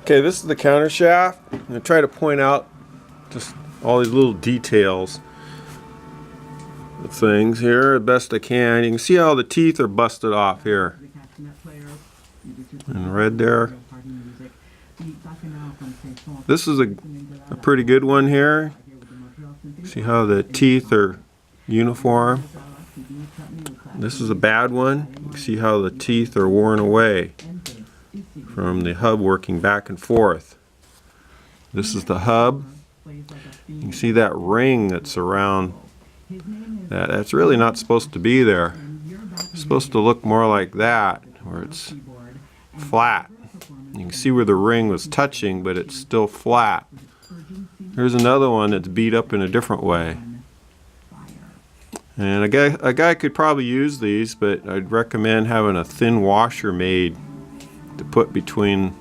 Okay, this is the countershaft. I'm going to try to point out just all these little details of things here as best I can. You can see how the teeth are busted off here. In red there. This is a pretty good one here. See how the teeth are uniform. This is a bad one. You can see how the teeth are worn away from the hub working back and forth. This is the hub. You can see that ring that's around that. That's really not supposed to be there. It's supposed to look more like that, where it's flat. You can see where the ring was touching, but it's still flat. Here's another one that's beat up in a different way. And a guy could probably use these, but I'd recommend having a thin washer made to put between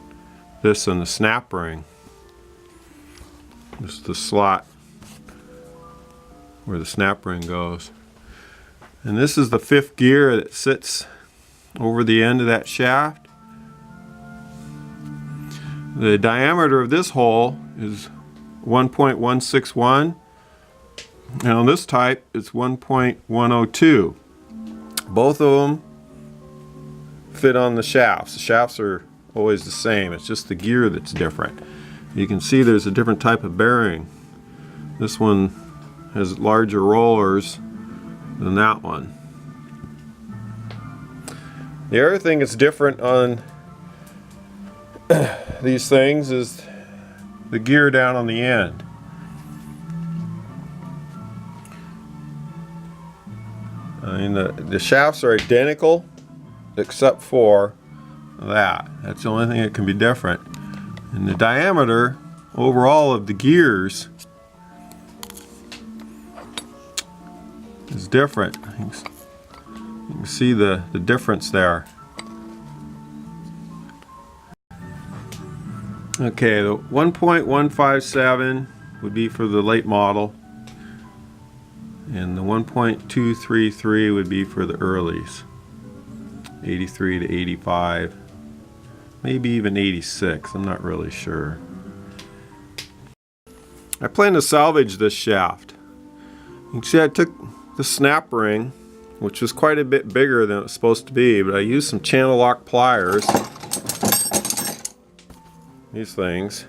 this and the snap ring. This is the slot where the snap ring goes. And this is the 5th gear that sits over the end of that shaft. The diameter of this hole is 1.161, and on this type it's 1.102. Both of them fit on the shafts. The shafts are always the same, it's just the gear that's different. You can see there's a different type of bearing. This one has larger rollers than that one. The other thing that's different on these things is the gear down on the end. I mean, the shafts are identical except for that. That's the only thing that can be different. And the diameter overall of the gears is different. You can see the difference there. Okay, the 1.157 would be for the late model, and the 1.233 would be for the earlies, 83 to 85, maybe even 86, I'm not really sure. I plan to salvage this shaft. You can see I took the snap ring, which was quite a bit bigger than it was supposed to be, but I used some channel lock pliers, these things,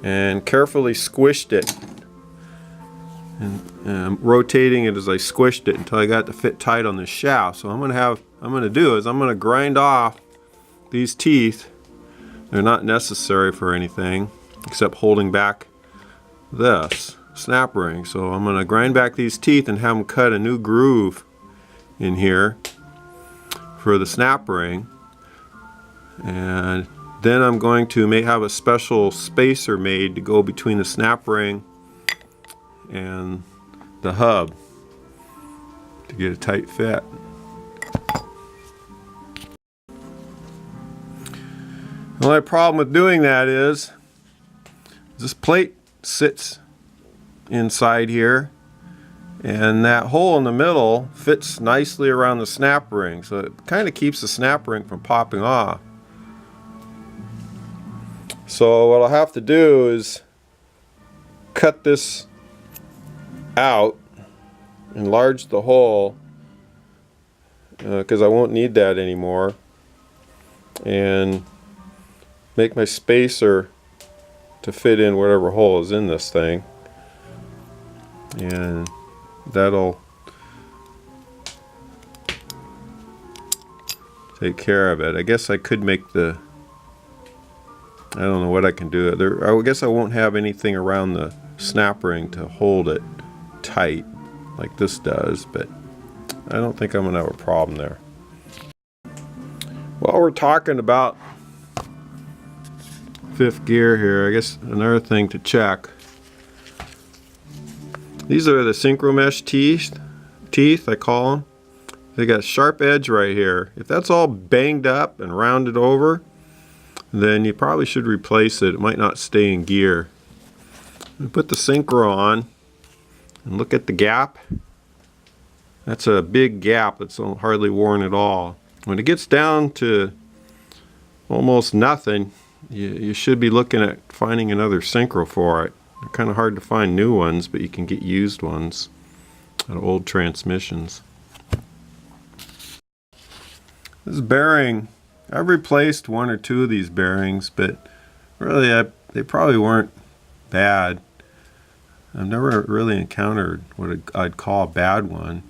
and carefully squished it, and rotating it as I squished it until I got it to fit tight on the shaft. So I'm going to do is I'm going to grind off these teeth. They're not necessary for anything except holding back this snap ring. So I'm going to grind back these teeth and have them cut a new groove in here for the snap ring, and then I'm going to have a special spacer made to go between the snap ring and the hub to get a tight fit. The only problem with doing that is this plate sits inside here, and that hole in the middle fits nicely around the snap ring, so it kind of keeps the snap ring from popping off. So what I'll have to do is cut this out, enlarge the hole, because I won't need that anymore, and make my spacer to fit in whatever hole is in this thing, and that'll take care of it. I guess I could make I don't know what I can do. I guess I won't have anything around the snap ring to hold it tight like this does, but I don't think I'm going to have a problem there. While we're talking about 5th gear here, I guess another thing to check. These are the Synchromesh teeth, I call them. They got a sharp edge right here. If that's all banged up and rounded over, then you probably should replace it. It might not stay in gear. Put the synchro on and look at the gap. That's a big gap that's hardly worn at all. When it gets down to almost nothing, you should be looking at finding another synchro for it. They're kind of hard to find new ones, but you can get used ones out of old transmissions. This bearing, I've replaced one or two of these bearings, but really they probably weren't bad. I've never really encountered what I'd call a bad one.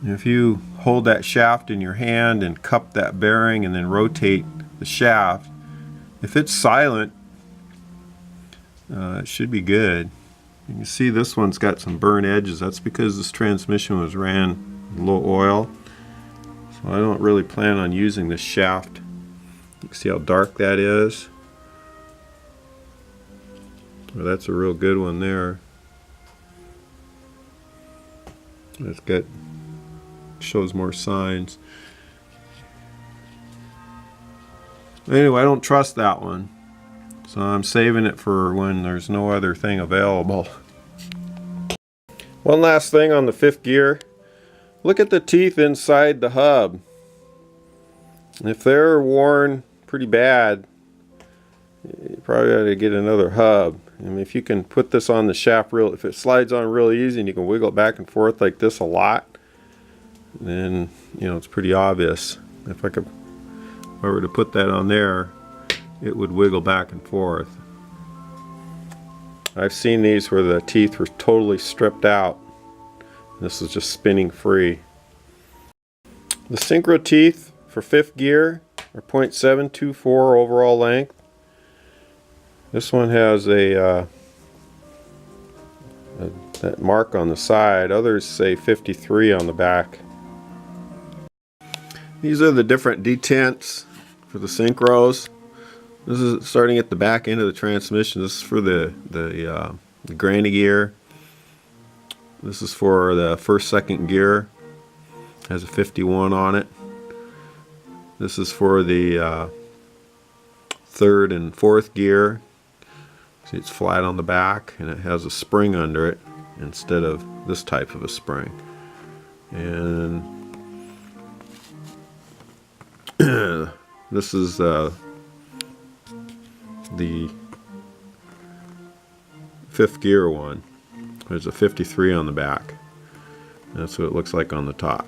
If you hold that shaft in your hand and cup that bearing and then rotate the shaft, if it's silent, it should be good. You can see this one's got some burnt edges. That's because this transmission was ran low oil. So I don't really plan on using this shaft. You can see how dark that is. Well, that's a real good one there. It's got, shows more signs. Anyway, I don't trust that one, so I'm saving it for when there's no other thing available. One last thing on the fifth gear. Look at the teeth inside the hub. If they're worn pretty bad, you probably ought to get another hub. I mean, if you can put this on the shaft if it slides on real easy and you can wiggle it back and forth like this a lot, then you know it's pretty obvious. If I were to put that on there, it would wiggle back and forth. I've seen these where the teeth were totally stripped out. This is just spinning free. The synchro teeth for fifth gear are 0.724 overall length. This one has that mark on the side. Others say 53 on the back. These are the different detents for the synchros. This is starting at the back end of the transmission. This is for the granny gear. This is for the first, second gear. Has a 51 on it. This is for the third and fourth gear. See, it's flat on the back and it has a spring under it instead of this type of a spring. And this is the fifth gear one. There's a 53 on the back. That's what it looks like on the top.